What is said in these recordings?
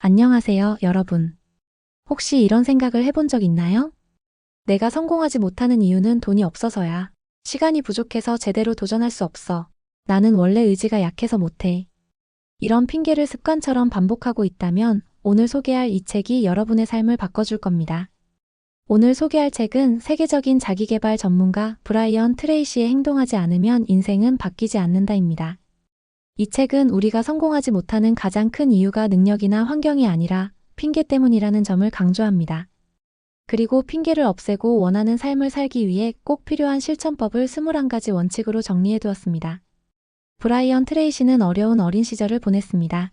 안녕하세요, 여러분. 혹시 이런 생각을 해본 적 있나요? 내가 성공하지 못하는 이유는 돈이 없어서야. 시간이 부족해서 제대로 도전할 수 없어. 나는 원래 의지가 약해서 못해. 이런 핑계를 습관처럼 반복하고 있다면 오늘 소개할 이 책이 여러분의 삶을 바꿔줄 겁니다. 오늘 소개할 책은 세계적인 자기계발 전문가 브라이언 트레이시의 행동하지 않으면 인생은 바뀌지 않는다입니다. 이 책은 우리가 성공하지 못하는 가장 큰 이유가 능력이나 환경이 아니라 핑계 때문이라는 점을 강조합니다. 그리고 핑계를 없애고 원하는 삶을 살기 위해 꼭 필요한 실천법을 21가지 원칙으로 정리해 두었습니다. 브라이언 트레이시는 어려운 어린 시절을 보냈습니다.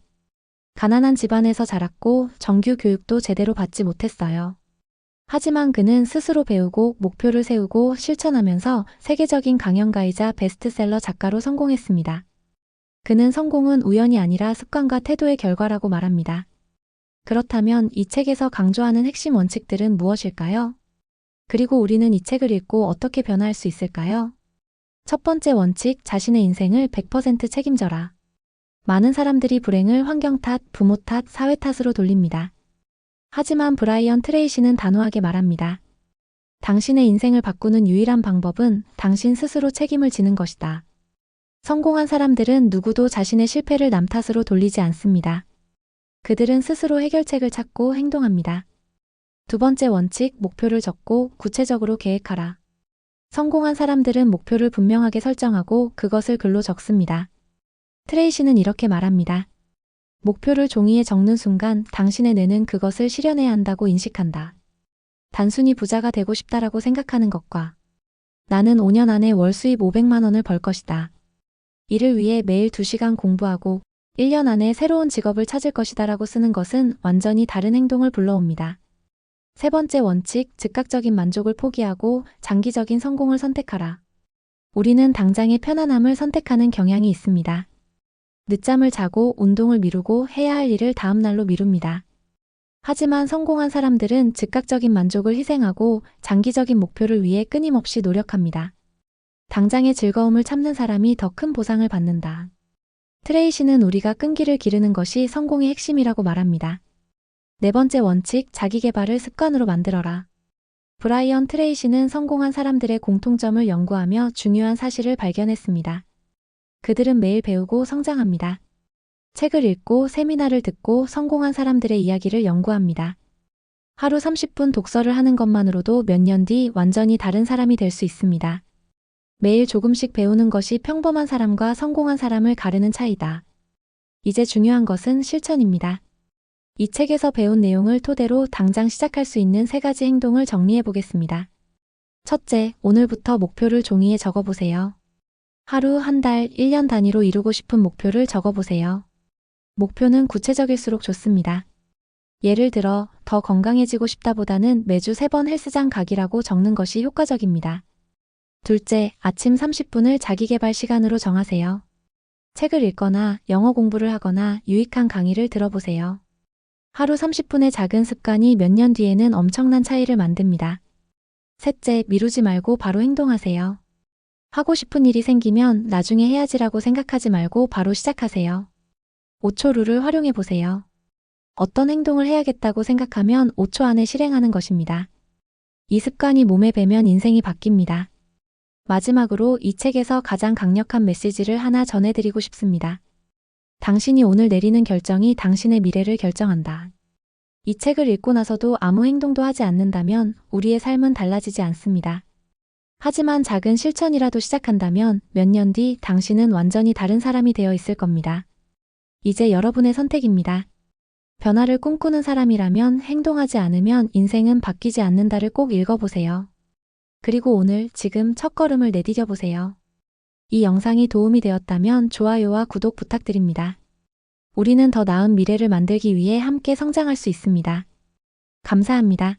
가난한 집안에서 자랐고 정규 교육도 제대로 받지 못했어요. 하지만 그는 스스로 배우고 목표를 세우고 실천하면서 세계적인 강연가이자 베스트셀러 작가로 성공했습니다. 그는 성공은 우연이 아니라 습관과 태도의 결과라고 말합니다. 그렇다면 이 책에서 강조하는 핵심 원칙들은 무엇일까요? 그리고 우리는 이 책을 읽고 어떻게 변화할 수 있을까요? 첫 번째 원칙, 자신의 인생을 100% 책임져라. 많은 사람들이 불행을 환경 탓, 부모 탓, 사회 탓으로 돌립니다. 하지만 브라이언 트레이시는 단호하게 말합니다. 당신의 인생을 바꾸는 유일한 방법은 당신 스스로 책임을 지는 것이다. 성공한 사람들은 누구도 자신의 실패를 남 탓으로 돌리지 않습니다. 그들은 스스로 해결책을 찾고 행동합니다. 두 번째 원칙, 목표를 적고 구체적으로 계획하라. 성공한 사람들은 목표를 분명하게 설정하고 그것을 글로 적습니다. 트레이시는 이렇게 말합니다. 목표를 종이에 적는 순간 당신의 뇌는 그것을 실현해야 한다고 인식한다. 단순히 부자가 되고 싶다라고 생각하는 것과 나는 5년 안에 월 수입 500만 원을 벌 것이다. 이를 위해 매일 2시간 공부하고 1년 안에 새로운 직업을 찾을 것이다 라고 쓰는 것은 완전히 다른 행동을 불러옵니다. 세 번째 원칙, 즉각적인 만족을 포기하고 장기적인 성공을 선택하라. 우리는 당장의 편안함을 선택하는 경향이 있습니다. 늦잠을 자고 운동을 미루고 해야 할 일을 다음 날로 미룹니다. 하지만 성공한 사람들은 즉각적인 만족을 희생하고 장기적인 목표를 위해 끊임없이 노력합니다. 당장의 즐거움을 참는 사람이 더 큰 보상을 받는다. 트레이시는 우리가 끈기를 기르는 것이 성공의 핵심이라고 말합니다. 네 번째 원칙, 자기계발을 습관으로 만들어라. 브라이언 트레이시는 성공한 사람들의 공통점을 연구하며 중요한 사실을 발견했습니다. 그들은 매일 배우고 성장합니다. 책을 읽고 세미나를 듣고 성공한 사람들의 이야기를 연구합니다. 하루 30분 독서를 하는 것만으로도 몇 년 뒤 완전히 다른 사람이 될 수 있습니다. 매일 조금씩 배우는 것이 평범한 사람과 성공한 사람을 가르는 차이다. 이제 중요한 것은 실천입니다. 이 책에서 배운 내용을 토대로 당장 시작할 수 있는 3가지 행동을 정리해 보겠습니다. 첫째, 오늘부터 목표를 종이에 적어보세요. 하루, 한 달, 1년 단위로 이루고 싶은 목표를 적어보세요. 목표는 구체적일수록 좋습니다. 예를 들어, 더 건강해지고 싶다보다는 매주 3번 헬스장 가기라고 적는 것이 효과적입니다. 둘째, 아침 30분을 자기계발 시간으로 정하세요. 책을 읽거나 영어 공부를 하거나 유익한 강의를 들어보세요. 하루 30분의 작은 습관이 몇 년 뒤에는 엄청난 차이를 만듭니다. 셋째, 미루지 말고 바로 행동하세요. 하고 싶은 일이 생기면 나중에 해야지라고 생각하지 말고 바로 시작하세요. 5초 룰을 활용해 보세요. 어떤 행동을 해야겠다고 생각하면 5초 안에 실행하는 것입니다. 이 습관이 몸에 배면 인생이 바뀝니다. 마지막으로 이 책에서 가장 강력한 메시지를 하나 전해드리고 싶습니다. 당신이 오늘 내리는 결정이 당신의 미래를 결정한다. 이 책을 읽고 나서도 아무 행동도 하지 않는다면 우리의 삶은 달라지지 않습니다. 하지만 작은 실천이라도 시작한다면 몇 년 뒤 당신은 완전히 다른 사람이 되어 있을 겁니다. 이제 여러분의 선택입니다. 변화를 꿈꾸는 사람이라면 행동하지 않으면 인생은 바뀌지 않는다를 꼭 읽어보세요. 그리고 오늘 지금 첫걸음을 내디뎌 보세요. 이 영상이 도움이 되었다면 좋아요와 구독 부탁드립니다. 우리는 더 나은 미래를 만들기 위해 함께 성장할 수 있습니다. 감사합니다.